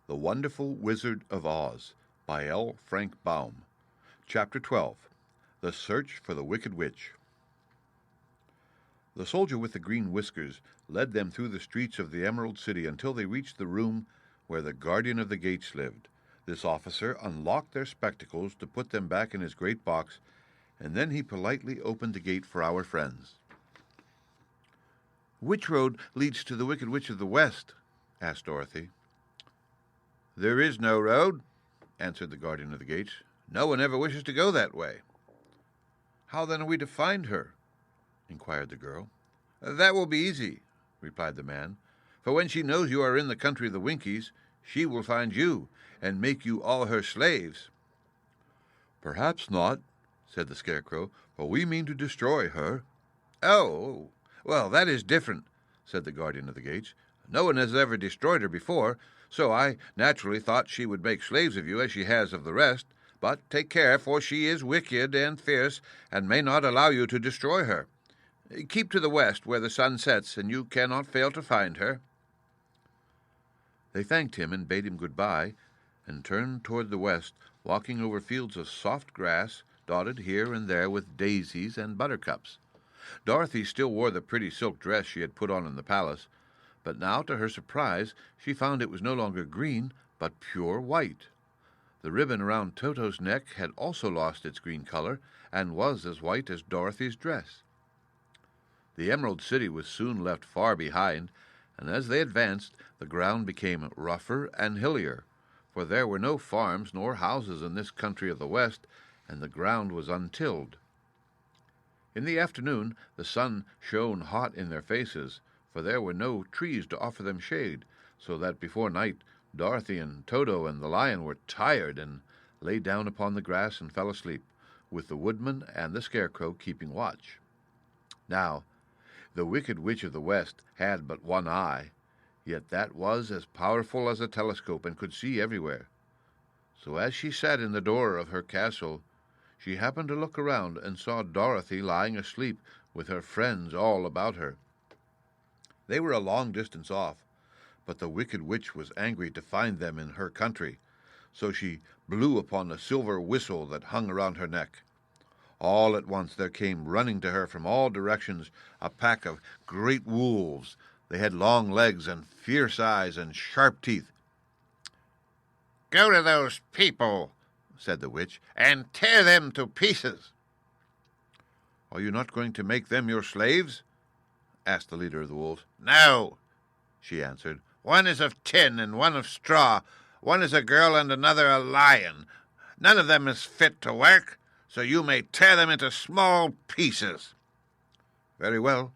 The Wonderful Wizard of Oz by L. Frank Baum. Chapter 12. The Search for the Wicked Witch. The soldier with the green whiskers led them through the streets of the Emerald City until they reached the room where the guardian of the gates lived. This officer unlocked their spectacles to put them back in his great box, and then he politely opened the gate for our friends. "Which road leads to the Wicked Witch of the West?" asked Dorothy. "There is no road," answered the guardian of the gates. "No one ever wishes to go that way." "How then are we to find her?" inquired the girl. "That will be easy," replied the man, "for when she knows you are in the country of the Winkies, she will find you and make you all her slaves." "Perhaps not," said the Scarecrow, "for we mean to destroy her." "Oh, well, that is different," said the guardian of the gates. "No one has ever destroyed her before, so I naturally thought she would make slaves of you as she has of the rest. But take care, for she is wicked and fierce, and may not allow you to destroy her. Keep to the west where the sun sets, and you cannot fail to find her." They thanked him and bade him good-bye, and turned toward the west, walking over fields of soft grass, dotted here and there with daisies and buttercups. Dorothy still wore the pretty silk dress she had put on in the palace, but now, to her surprise, she found it was no longer green, but pure white. The ribbon around Toto's neck had also lost its green color, and was as white as Dorothy's dress. The Emerald City was soon left far behind, and as they advanced, the ground became rougher and hillier, for there were no farms nor houses in this country of the West, and the ground was untilled. In the afternoon the sun shone hot in their faces, for there were no trees to offer them shade, so that before night Dorothy and Toto and the lion were tired and lay down upon the grass and fell asleep, with the woodman and the Scarecrow keeping watch. Now, the Wicked Witch of the West had but one eye, yet that was as powerful as a telescope and could see everywhere. So as she sat in the door of her castle, she happened to look around and saw Dorothy lying asleep with her friends all about her. They were a long distance off, but the Wicked Witch was angry to find them in her country, so she blew upon the silver whistle that hung around her neck. All at once there came running to her from all directions a pack of great wolves. They had long legs and fierce eyes and sharp teeth. "Go to those people," said the witch, "and tear them to pieces." "Are you not going to make them your slaves?" asked the leader of the wolves. "No," she answered. "One is of tin and one of straw. One is a girl and another a lion. None of them is fit to work, so you may tear them into small pieces." "Very well,"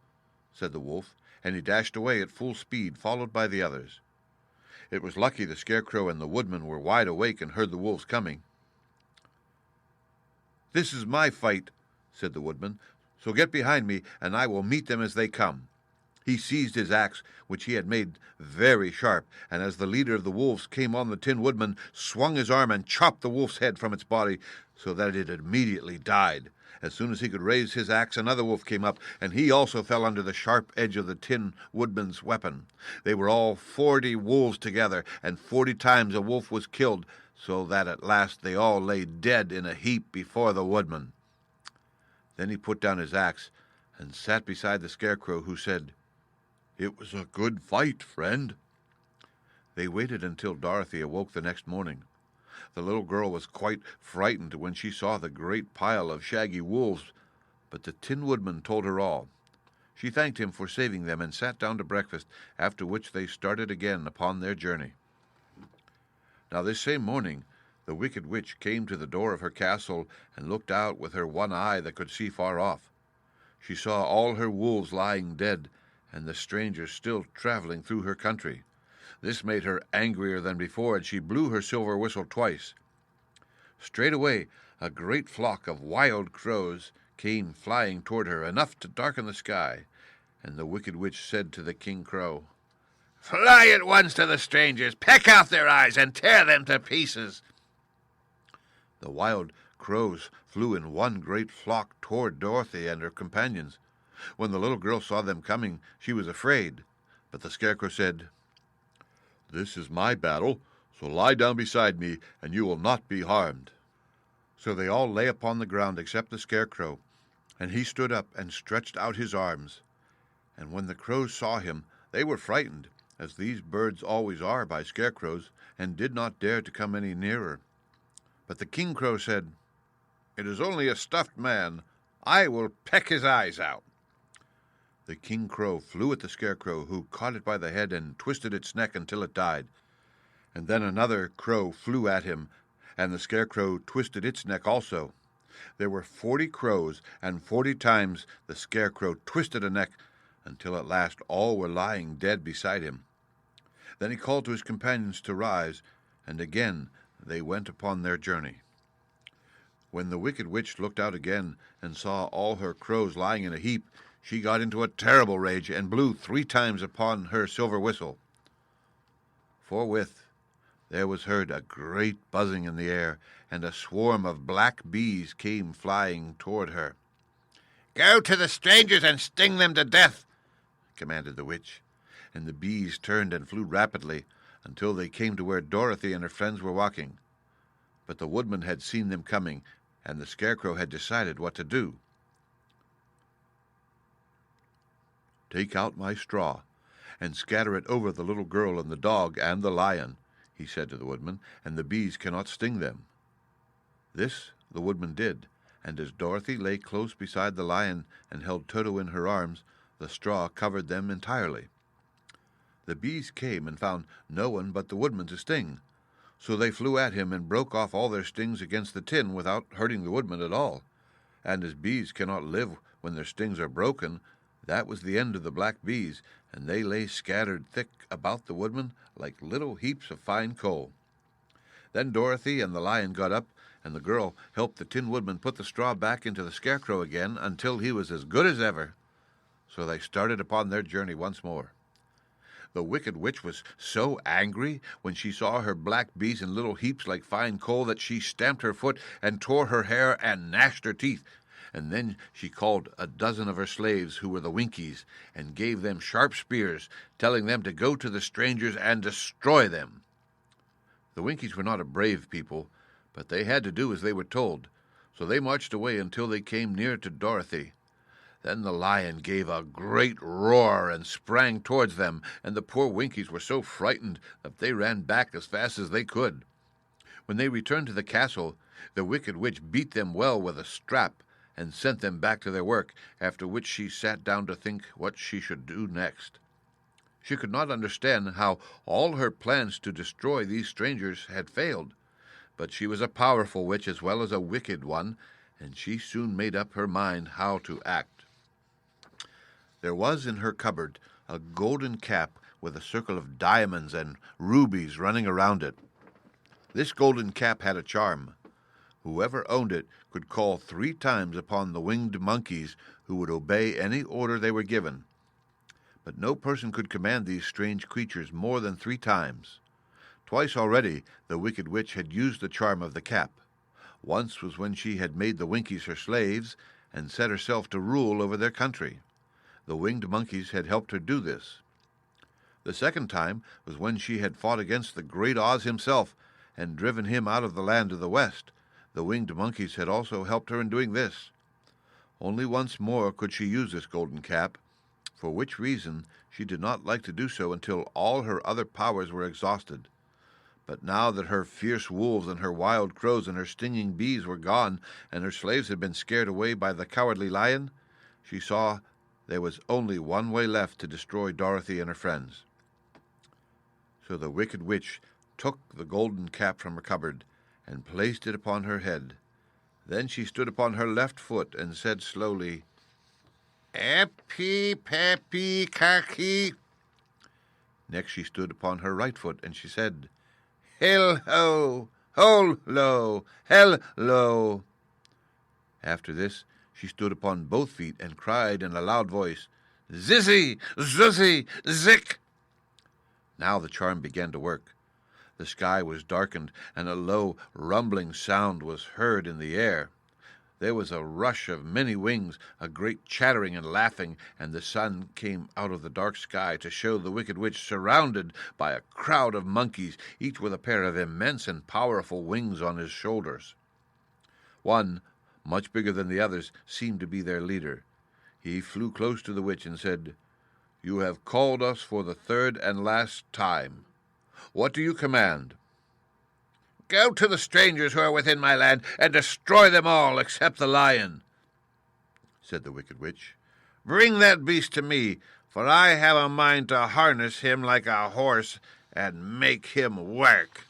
said the wolf, and he dashed away at full speed, followed by the others. It was lucky the Scarecrow and the woodman were wide awake and heard the wolves coming. "This is my fight," said the woodman, "so get behind me, and I will meet them as they come." He seized his axe, which he had made very sharp, and as the leader of the wolves came on the Tin Woodman, swung his arm and chopped the wolf's head from its body, so that it immediately died. As soon as he could raise his axe, another wolf came up, and he also fell under the sharp edge of the Tin Woodman's weapon. They were all 40 wolves together, and 40 times a wolf was killed, so that at last they all lay dead in a heap before the woodman. Then he put down his axe and sat beside the Scarecrow, who said, "It was a good fight, friend." They waited until Dorothy awoke the next morning. The little girl was quite frightened when she saw the great pile of shaggy wolves, but the Tin Woodman told her all. She thanked him for saving them and sat down to breakfast, after which they started again upon their journey. Now this same morning the Wicked Witch came to the door of her castle and looked out with her one eye that could see far off. She saw all her wolves lying dead, and the strangers still traveling through her country. This made her angrier than before, and she blew her silver whistle twice. Straightway a great flock of wild crows came flying toward her, enough to darken the sky, and the Wicked Witch said to the King Crow, "Fly at once to the strangers, peck out their eyes, and tear them to pieces." The wild crows flew in one great flock toward Dorothy and her companions. When the little girl saw them coming, she was afraid, but the Scarecrow said, "This is my battle, So lie down beside me, and you will not be harmed." So they all lay upon the ground except the Scarecrow, and he stood up and stretched out his arms. And when the crows saw him, they were frightened, as these birds always are by scarecrows, and did not dare to come any nearer. But the King Crow said, "It is only a stuffed man. I will peck his eyes out." The King Crow flew at the Scarecrow, who caught it by the head and twisted its neck until it died. And then another crow flew at him, and the Scarecrow twisted its neck also. There were 40 crows, and 40 times the Scarecrow twisted a neck, until at last all were lying dead beside him. Then he called to his companions to rise, and again they went upon their journey. When the Wicked Witch looked out again and saw all her crows lying in a heap, she got into a terrible rage and blew 3 times upon her silver whistle. Forthwith there was heard a great buzzing in the air, and a swarm of black bees came flying toward her. "Go to the strangers and sting them to death," commanded the witch, and the bees turned and flew rapidly until they came to where Dorothy and her friends were walking. But the woodman had seen them coming, and the Scarecrow had decided what to do. "Take out my straw and scatter it over the little girl and the dog and the lion," he said to the woodman, "and the bees cannot sting them." This the woodman did, and as Dorothy lay close beside the lion and held Toto in her arms, the straw covered them entirely. The bees came and found no one but the woodman to sting, so they flew at him and broke off all their stings against the tin without hurting the woodman at all. And as bees cannot live when their stings are broken, that was the end of the black bees, and they lay scattered thick about the woodman like little heaps of fine coal. Then Dorothy and the lion got up, and the girl helped the Tin Woodman put the straw back into the Scarecrow again until he was as good as ever. So they started upon their journey once more. The Wicked Witch was so angry when she saw her black bees in little heaps like fine coal that she stamped her foot and tore her hair and gnashed her teeth. And then she called a dozen of her slaves, who were the Winkies, and gave them sharp spears, telling them to go to the strangers and destroy them. The Winkies were not a brave people, but they had to do as they were told, so they marched away until they came near to Dorothy. Then the lion gave a great roar and sprang towards them, and the poor Winkies were so frightened that they ran back as fast as they could. When they returned to the castle, the Wicked Witch beat them well with a strap and sent them back to their work, after which she sat down to think what she should do next. She could not understand how all her plans to destroy these strangers had failed, but she was a powerful witch as well as a wicked one, and she soon made up her mind how to act. There was in her cupboard a golden cap with a circle of diamonds and rubies running around it. This golden cap had a charm. Whoever owned it could call 3 times upon the winged monkeys, who would obey any order they were given. But no person could command these strange creatures more than 3 times. Twice already the Wicked Witch had used the charm of the cap. Once was when she had made the Winkies her slaves and set herself to rule over their country. The winged monkeys had helped her do this. The second time was when she had fought against the great Oz himself and driven him out of the land of the West. The winged monkeys had also helped her in doing this. Only once more could she use this golden cap, for which reason she did not like to do so until all her other powers were exhausted. But now that her fierce wolves and her wild crows and her stinging bees were gone, and her slaves had been scared away by the cowardly lion, she saw there was only one way left to destroy Dorothy and her friends. So the Wicked Witch took the golden cap from her cupboard and placed it upon her head. Then she stood upon her left foot and said slowly, "Epi, pepi, kaki." Next she stood upon her right foot, and she said, "Hil-ho, hol-lo, hel-lo." After this she stood upon both feet and cried in a loud voice, "Zizzy, zuzzy, zick." Now the charm began to work. The sky was darkened, and a low, rumbling sound was heard in the air. There was a rush of many wings, a great chattering and laughing, and the sun came out of the dark sky to show the wicked witch surrounded by a crowd of monkeys, each with a pair of immense and powerful wings on his shoulders. One, much bigger than the others, seemed to be their leader. He flew close to the witch and said, "You have called us for the third and last time. What do you command?" "Go to the strangers who are within my land and destroy them all except the lion," said the wicked witch. "Bring that beast to me, for I have a mind to harness him like a horse and make him work."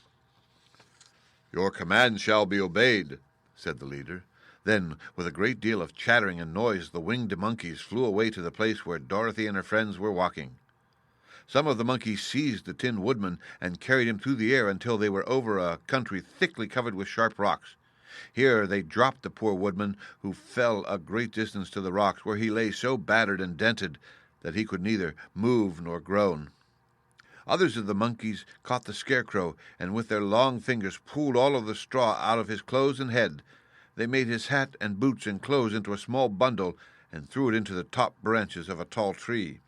"Your command shall be obeyed," said the leader. Then, with a great deal of chattering and noise, the winged monkeys flew away to the place where Dorothy and her friends were walking. Some of the monkeys seized the Tin Woodman and carried him through the air until they were over a country thickly covered with sharp rocks. Here they dropped the poor woodman, who fell a great distance to the rocks, where he lay so battered and dented that he could neither move nor groan. Others of the monkeys caught the Scarecrow, and with their long fingers pulled all of the straw out of his clothes and head. They made his hat and boots and clothes into a small bundle and threw it into the top branches of a tall tree.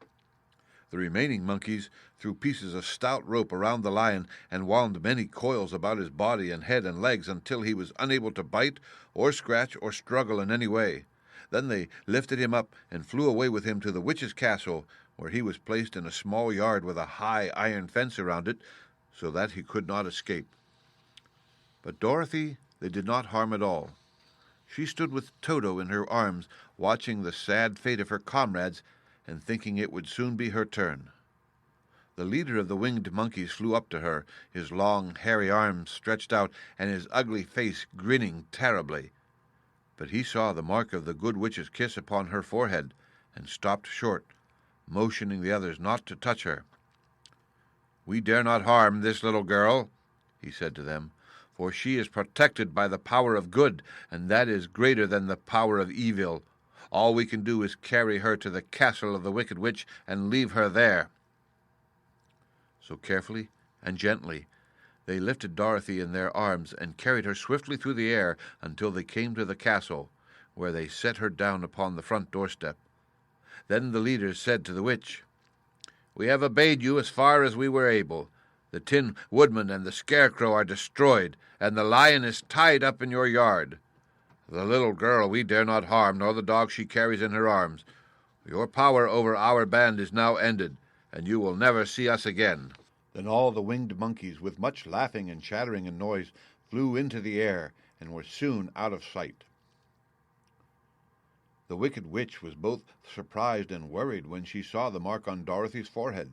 The remaining monkeys threw pieces of stout rope around the lion and wound many coils about his body and head and legs until he was unable to bite or scratch or struggle in any way. Then they lifted him up and flew away with him to the witch's castle, where he was placed in a small yard with a high iron fence around it, so that he could not escape. But Dorothy they did not harm at all. She stood with Toto in her arms, watching the sad fate of her comrades and thinking it would soon be her turn. The leader of the winged monkeys flew up to her, his long, hairy arms stretched out and his ugly face grinning terribly. But he saw the mark of the good witch's kiss upon her forehead and stopped short, motioning the others not to touch her. "We dare not harm this little girl," he said to them, "for she is protected by the power of good, and that is greater than the power of evil. All we can do is carry her to the castle of the wicked witch and leave her there." So carefully and gently they lifted Dorothy in their arms and carried her swiftly through the air until they came to the castle, where they set her down upon the front doorstep. Then the leaders said to the witch, "We have obeyed you as far as we were able. The Tin Woodman and the Scarecrow are destroyed, and the lion is tied up in your yard. The little girl we dare not harm, nor the dog she carries in her arms. Your power over our band is now ended, and you will never see us again." Then all the winged monkeys, with much laughing and chattering and noise, flew into the air and were soon out of sight. The wicked witch was both surprised and worried when she saw the mark on Dorothy's forehead,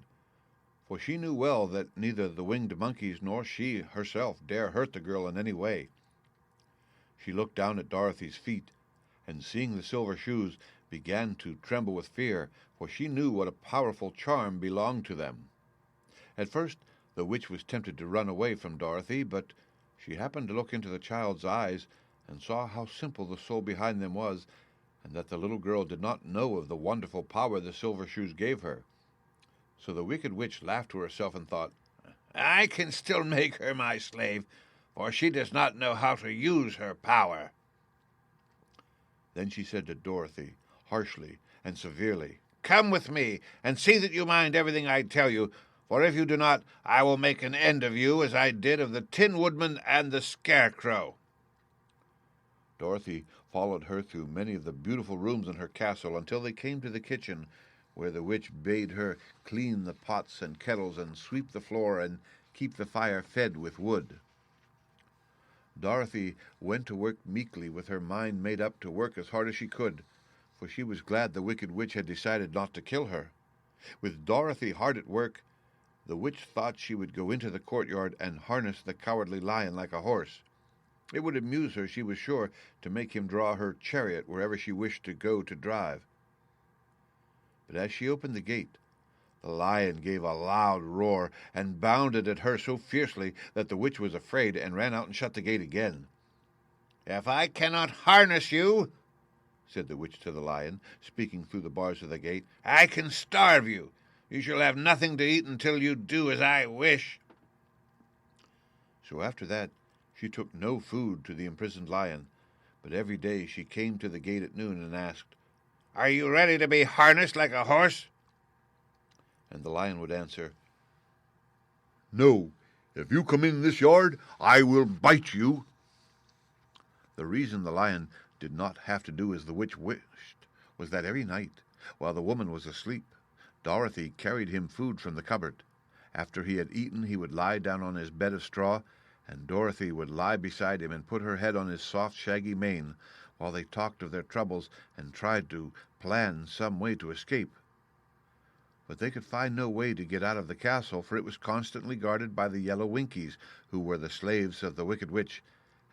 for she knew well that neither the winged monkeys nor she herself dare hurt the girl in any way. She looked down at Dorothy's feet, and seeing the silver shoes, began to tremble with fear, for she knew what a powerful charm belonged to them. At first the witch was tempted to run away from Dorothy, but she happened to look into the child's eyes and saw how simple the soul behind them was, and that the little girl did not know of the wonderful power the silver shoes gave her. So the wicked witch laughed to herself and thought, "I can still make her my slave, for she does not know how to use her power." Then she said to Dorothy, harshly and severely, "Come with me, and see that you mind everything I tell you, for if you do not, I will make an end of you, as I did of the Tin Woodman and the Scarecrow." Dorothy followed her through many of the beautiful rooms in her castle until they came to the kitchen, where the witch bade her clean the pots and kettles and sweep the floor and keep the fire fed with wood. Dorothy went to work meekly, with her mind made up to work as hard as she could, for she was glad the wicked witch had decided not to kill her. With Dorothy hard at work, the witch thought she would go into the courtyard and harness the cowardly lion like a horse. It would amuse her, she was sure, to make him draw her chariot wherever she wished to go to drive. But as she opened the gate, the lion gave a loud roar and bounded at her so fiercely that the witch was afraid and ran out and shut the gate again. "If I cannot harness you," said the witch to the lion, speaking through the bars of the gate, "I can starve you. You shall have nothing to eat until you do as I wish." So after that she took no food to the imprisoned lion, But every day she came to the gate at noon and asked, "Are you ready to be harnessed like a horse?" And the lion would answer, "No, if you come in this yard, I will bite you." The reason the lion did not have to do as the witch wished was that every night, while the woman was asleep, Dorothy carried him food from the cupboard. After he had eaten, he would lie down on his bed of straw, and Dorothy would lie beside him and put her head on his soft, shaggy mane, while they talked of their troubles and tried to plan some way to escape. But they could find no way to get out of the castle, for it was constantly guarded by the yellow Winkies, who were the slaves of the Wicked Witch,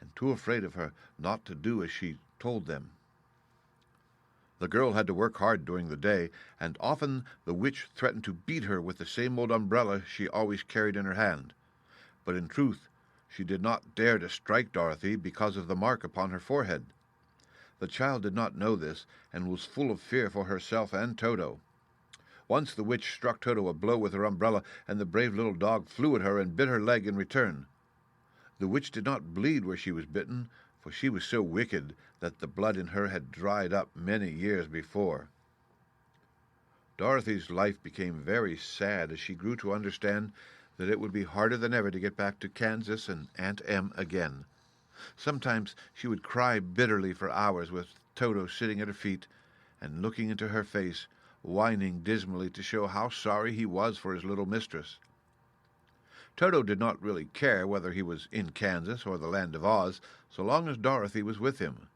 and too afraid of her not to do as she told them. The girl had to work hard during the day, and often the witch threatened to beat her with the same old umbrella she always carried in her hand. But in truth, she did not dare to strike Dorothy because of the mark upon her forehead. The child did not know this, and was full of fear for herself and Toto. Once the witch struck Toto a blow with her umbrella, and the brave little dog flew at her and bit her leg in return. The witch did not bleed where she was bitten, for she was so wicked that the blood in her had dried up many years before. Dorothy's life became very sad as she grew to understand that it would be harder than ever to get back to Kansas and Aunt Em again. Sometimes she would cry bitterly for hours with Toto sitting at her feet and looking into her face, whining dismally to show how sorry he was for his little mistress. Toto did not really care whether he was in Kansas or the Land of Oz, so long as Dorothy was with him.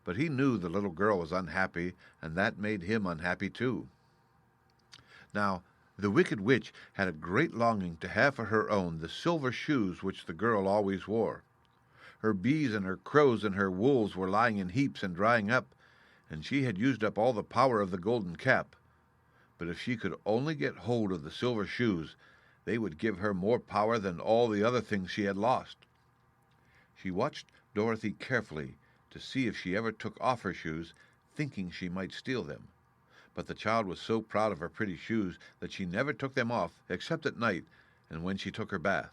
But he knew the little girl was unhappy, and that made him unhappy too. Now, the Wicked Witch had a great longing to have for her own the silver shoes which the girl always wore. Her bees and her crows and her wools were lying in heaps and drying up, and she had used up all the power of the golden cap. But if she could only get hold of the silver shoes, they would give her more power than all the other things she had lost. She watched Dorothy carefully to see if she ever took off her shoes, thinking she might steal them. But the child was so proud of her pretty shoes that she never took them off except at night and when she took her bath.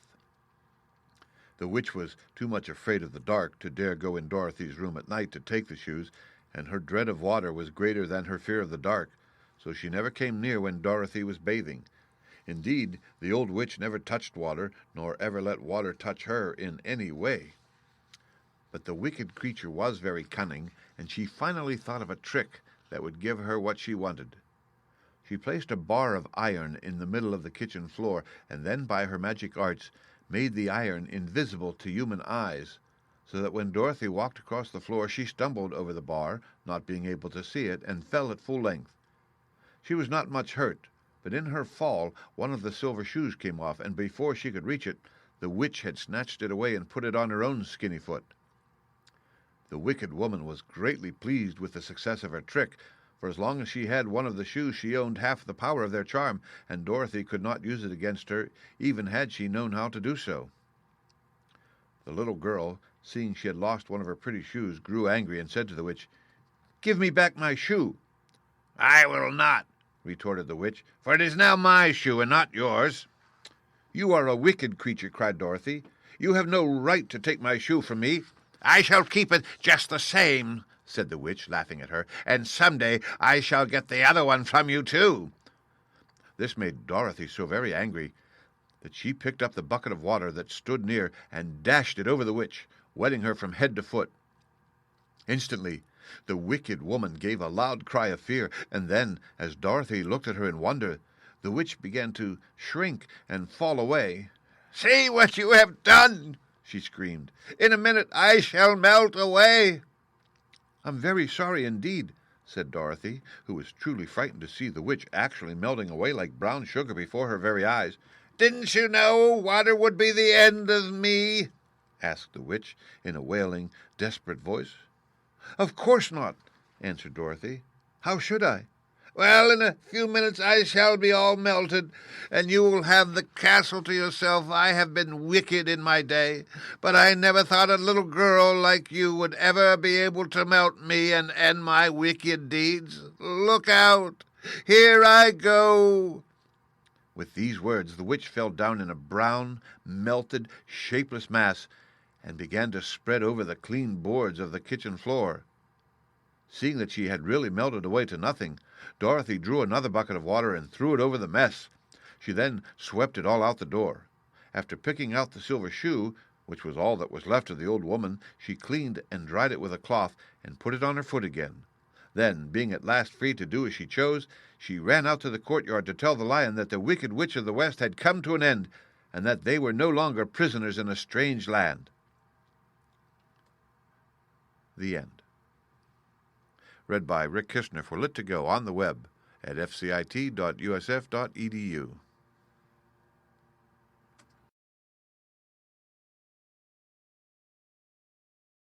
The witch was too much afraid of the dark to dare go in Dorothy's room at night to take the shoes, and her dread of water was greater than her fear of the dark, so she never came near when Dorothy was bathing. Indeed, the old witch never touched water, nor ever let water touch her in any way. But the wicked creature was very cunning, and she finally thought of a trick that would give her what she wanted. She placed a bar of iron in the middle of the kitchen floor, and then by her magic arts made the iron invisible to human eyes, so that when Dorothy walked across the floor she stumbled over the bar, not being able to see it, and fell at full length. She was not much hurt, but in her fall one of the silver shoes came off, and before she could reach it, the witch had snatched it away and put it on her own skinny foot. The wicked woman was greatly pleased with the success of her trick, for as long as she had one of the shoes she owned half the power of their charm, and Dorothy could not use it against her, even had she known how to do so. The little girl, seeing she had lost one of her pretty shoes, grew angry and said to the witch, "Give me back my shoe." "I will not," retorted the witch, "for it is now my shoe and not yours." "You are a wicked creature," cried Dorothy. "You have no right to take my shoe from me." "I shall keep it just the same," said the witch, laughing at her, "and someday I shall get the other one from you too." This made Dorothy so very angry that she picked up the bucket of water that stood near and dashed it over the witch, wetting her from head to foot. Instantly the wicked woman gave a loud cry of fear, and then, as Dorothy looked at her in wonder, the witch began to shrink and fall away. "See what you have done!" she screamed. "In a minute I shall melt away." "I'm very sorry indeed," said Dorothy, who was truly frightened to see the witch actually melting away like brown sugar before her very eyes. "Didn't you know water would be the end of me?" asked the witch in a wailing, desperate voice. "Of course not," answered Dorothy. "How should I?" "Well, in a few minutes I shall be all melted, and you will have the castle to yourself. I have been wicked in my day, but I never thought a little girl like you would ever be able to melt me and end my wicked deeds. Look out! Here I go!" With these words the witch fell down in a brown, melted, shapeless mass, and began to spread over the clean boards of the kitchen floor. Seeing that she had really melted away to nothing, Dorothy drew another bucket of water and threw it over the mess. She then swept it all out the door. After picking out the silver shoe, which was all that was left of the old woman, she cleaned and dried it with a cloth and put it on her foot again. Then, being at last free to do as she chose, she ran out to the courtyard to tell the lion that the Wicked Witch of the West had come to an end, and that they were no longer prisoners in a strange land. The end. Read by Rick Kishner for Lit2Go on the web at fcit.usf.edu.